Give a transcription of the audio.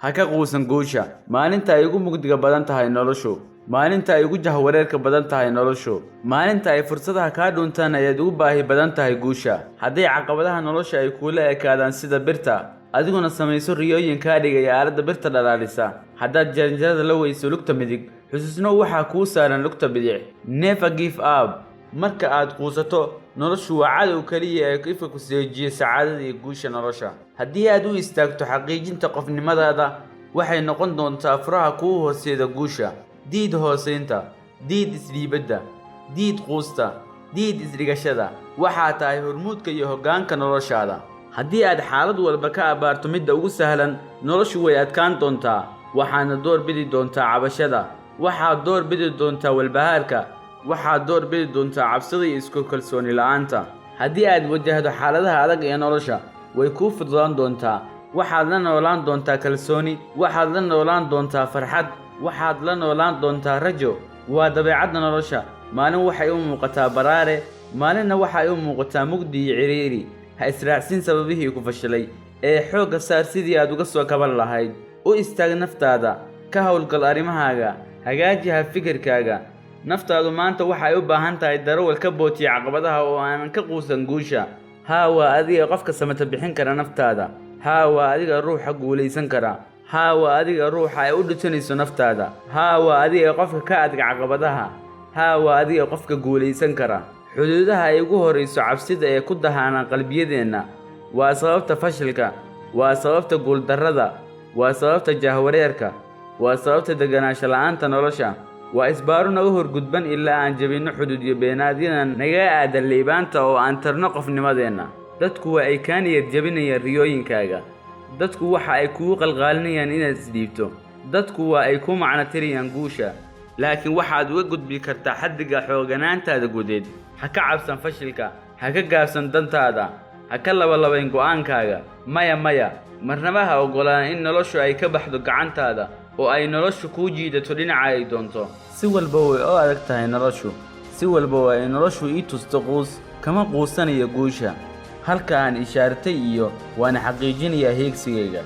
ha ka quusan guusha. Maalinta ay ugu mugdiga badan tahay noloshu, maalinta ay ugu jahwareerka badan tahay noloshu, maalinta ay fursadaha kaa dhuntaan ayaad ugu baahi badan tahay guusha. Haddii caqabadaha nolosha ay kuula ekaadaan sida birta, adiguna samayso riyooyin kaa dhigaya aaladda birta dhalaalisa. Haddaad jaranjarada la weyso lugta midig, xusuusno waxaa kuu saaran lugta bidix. Never give up. Marka aad quusato, noloshu waa cadow kaliya ee ifka ku seejiya sacaadada iyo guusha nolosha. Haddii aad u istaagto xaqiijinta qofnimadaada, waxay noqon doontaa furaha kuu hooseeda guusha. diid hooseynta, diid isdhiibadda, diid quusta, diid isdhigashada. waxaa tahay hormuudka iyo hoggaanka noloshaada. haddii aad xaalad walba ka abaarto midda ugu sahlan, noloshu way adkaan doontaa. waxaadna door bidi doontaa cabashada, waxaad door bidi doontaa walbahaarka, waxaad door bidi doontaa cabsida iyo isku kalsooni la'aanta. haddii aad wajahdo xaaladaha adag ee nolosha, way kuu fududaan doontaa. waxaad la noolaan doontaa kalsooni, waxaad la noolaan doontaa farxad, waxaad la noolaan doontaa rajo. waa dabeecadda nolosha. maalin waxay u muuqataa baraare, maalinna waxay u muuqataa mugdi iyo ciriiri. ha israacsin sababihii ku fashilay, ee xoogga saar sidii aad uga soo kaban lahayd. u istaag naftaada, ka howlgal arrimahaaga, hagaaji fikirkaaga. naftaadu maanta waxay u baahan tahay darawal ka bootiya caqabadaha oo aanan ka quusan guusha. haa, waa adiga qofka samata bixin kara naftaada. haa, waa adiga ruuxa guulaysan kara. haa, waa adiga ruuxa ay u dhisanayso naftaada. haa, waa adiga qofka ka adga caqabadaha. haa, waa adiga qofka guulaysan kara. xuduudaha ay ugu horayso cabsida ee ku dahaana qalbiyadeenna waa sababta fashilka, waa sababta guuldarrada, waa sababta jahwareerka, waa sababta deganaansho la'aanta nolosha. waa isbaaru naga horgudban ilaa aan jabinno xuduudyo beenaadyadan naga aadan liibaanta oo aan tarno qofnimadeenna. dadku waa ay kaa niyad jabinayaan riyooyinkaaga. dadku waxa ay kugu qalqaalinayaan inaad isdhiibto. dadku waa ay ku macno tiriyaan guusha, laakiin waxaad uga gudbi kartaa xaddiga xooganaantaada gudeed. ha ka cabsan fashilka, ha ka gaabsan dantaada, ha ka labalabayn go'aankaaga. maya, marnaba ha ogolaan in noloshu ay ka baxdo gacantaada oo ay noloshu kuu jiidato dhinaca ay doonto. si walba way u adag tahay noloshu, si walba waa ay noloshu ii tusto quus, kama quusanayo guusha. halka aan ishaaratay iyo waana xaqiijinayaa heegsigayga.